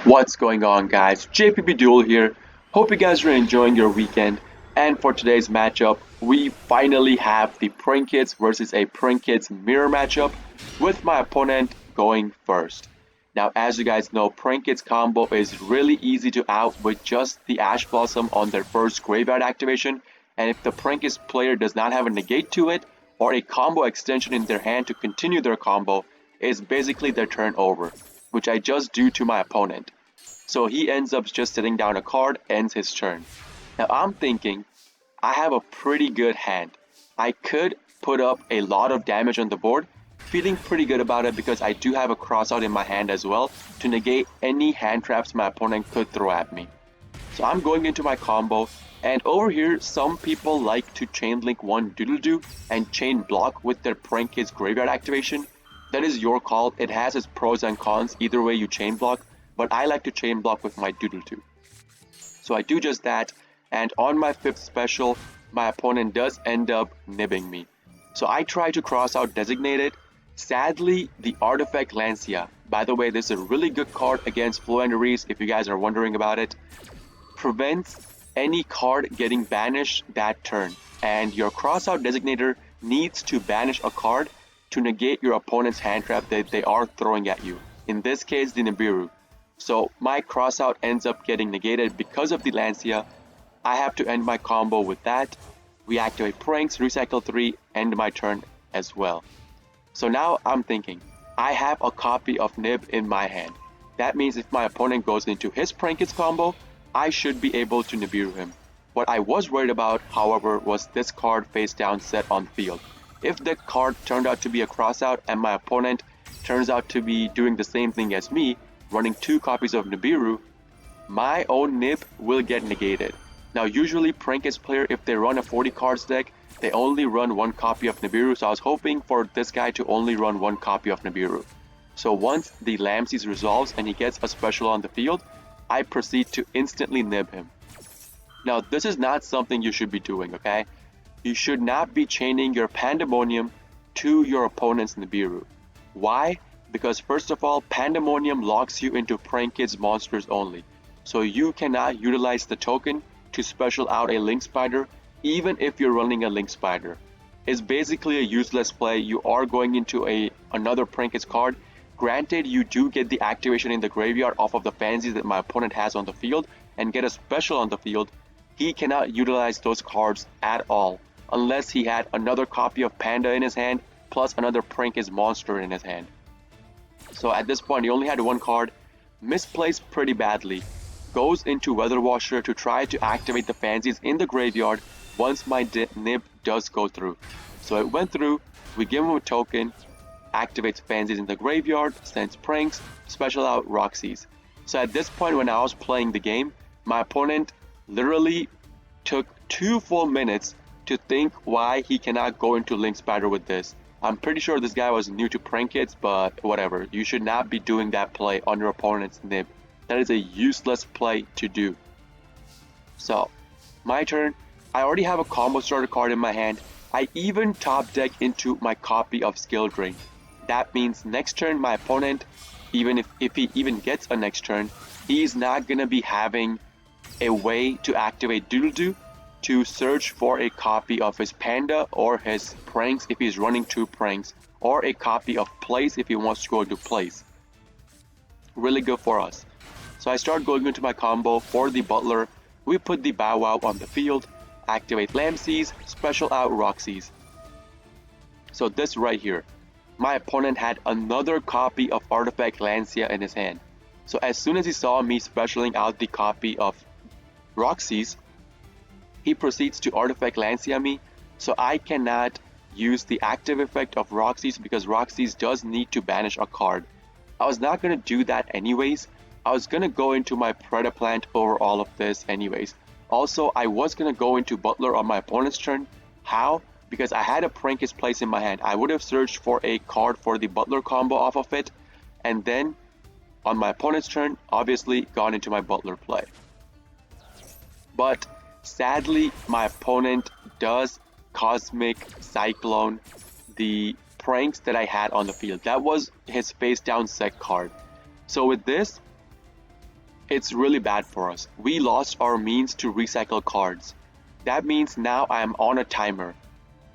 What's going on, guys? JPP Duel here. Hope you guys are enjoying your weekend. And for today's matchup, we finally have the prankkids versus a prankkids mirror matchup with my opponent going first. Now, as you guys know, prankkids combo is really easy to out with just the Ash Blossom on their first graveyard activation. And if the prankkids player does not have a negate to it or a combo extension in their hand to continue their combo, it's basically their turn over, which I just do to my opponent. So he ends up just sitting down a card, ends his turn. Now I'm thinking, I have a pretty good hand. I could put up a lot of damage on the board, feeling pretty good about it because I do have a crossout in my hand as well to negate any hand traps my opponent could throw at me. So I'm going into my combo, and over here some people like to chain link one Doodle-Doo and chain block with their Prankkids graveyard activation. That is your call. It has its pros and cons either way you chain block, but I like to chain block with my Doodle-Doo. So I do just that, and on my fifth special, my opponent does end up nibbing me. So I try to cross out Designated. Sadly, the Artifact Lancia, by the way, this is a really good card against Floenderies if you guys are wondering about it, prevents any card getting banished that turn, and your crossout designator needs to banish a card to negate your opponent's hand trap that they are throwing at you. In this case, the Nibiru. So my crossout ends up getting negated because of the Lancia. I have to end my combo with that. We activate Pranks, recycle 3, end my turn as well. So now I'm thinking, I have a copy of Nib in my hand. That means if my opponent goes into his Prankets combo, I should be able to Nibiru him. What I was worried about, however, was this card face down set on field. If the card turned out to be a crossout and my opponent turns out to be doing the same thing as me, running 2 copies of Nibiru, my own Nib will get negated. Now usually Prankkids player, if they run a 40 cards deck, they only run 1 copy of Nibiru, so I was hoping for this guy to only run 1 copy of Nibiru. So once the Lamses resolves and he gets a special on the field, I proceed to instantly nib him. Now this is not something you should be doing, okay? You should not be chaining your Pandemonium to your opponent's Nibiru. Why? Because first of all, Pandemonium locks you into Prankkids monsters only. So you cannot utilize the token to special out a Link Spider even if you're running a Link Spider. It's basically a useless play. You are going into another Prankkids card. Granted, you do get the activation in the graveyard off of the fancies that my opponent has on the field and get a special on the field. He cannot utilize those cards at all unless he had another copy of Panda in his hand plus another Prankkids monster in his hand. So at this point, he only had 1 card, misplaced pretty badly, goes into Weather Washer to try to activate the fancies in the graveyard once my nib does go through. So it went through, we give him a token, activates fancies in the graveyard, sends pranks, special out Roxy's. So at this point when I was playing the game, my opponent literally took 2 full minutes to think why he cannot go into Link Spider with this. I'm pretty sure this guy was new to Prankkids, but whatever. You should not be doing that play on your opponent's nib. That is a useless play to do. So, my turn. I already have a combo starter card in my hand. I even top deck into my copy of Skill Drain. That means next turn my opponent, even if he even gets a next turn, he's not gonna be having a way to activate Doodle-Doo to search for a copy of his Panda or his Pranks if he's running 2 Pranks, or a copy of Place if he wants to go to Place. Really good for us. So I start going into my combo for the Butler. We put the Bow Wow on the field, activate Lamses, special out Roxy's. So this right here, my opponent had another copy of Artifact Lancia in his hand. So as soon as he saw me specialing out the copy of Roxy's, he proceeds to Artifact Lancia me, so I cannot use the active effect of Roxy's because Roxy's does need to banish a card. I was not going to do that anyways. I was going to go into my Predaplant over all of this anyways. Also, I was going to go into Butler on my opponent's turn. How? Because I had a Prankkids Place in my hand. I would have searched for a card for the Butler combo off of it, and then on my opponent's turn, obviously gone into my Butler play. But sadly, my opponent does Cosmic Cyclone the pranks that I had on the field. That was his face down set card. So with this, it's really bad for us. We lost our means to recycle cards. That means now I am on a timer.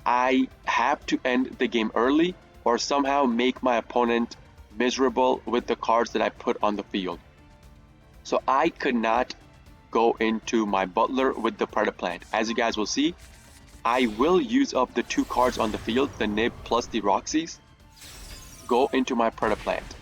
I have to end the game early or somehow make my opponent miserable with the cards that I put on the field. So I could not go into my butler with the Predator Plant. As you guys will see, I will use up the 2 cards on the field, the Nib plus the Roxy's, go into my Predator Plant.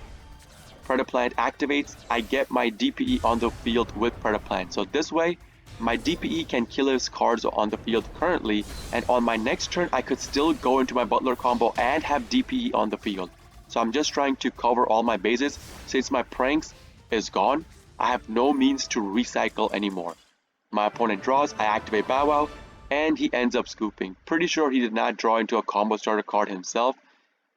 Predator Plant activates, I get my DPE on the field with Predator Plant. So this way, my DPE can kill his cards on the field currently, and on my next turn, I could still go into my Butler combo and have DPE on the field. So I'm just trying to cover all my bases. Since my Pranks is gone, I have no means to recycle anymore. My opponent draws, I activate Bow Wow, and he ends up scooping. Pretty sure he did not draw into a combo starter card himself.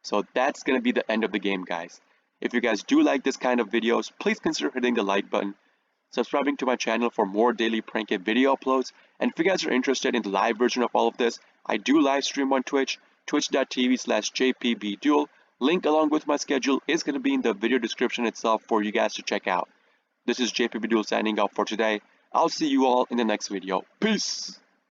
So that's going to be the end of the game, guys. If you guys do like this kind of videos, please consider hitting the like button, subscribing to my channel for more daily prank kit video uploads, and if you guys are interested in the live version of all of this, I do live stream on Twitch, twitch.tv/jpbduel. Link along with my schedule is going to be in the video description itself for you guys to check out. This is JPBDuel signing off for today. I'll see you all in the next video. Peace!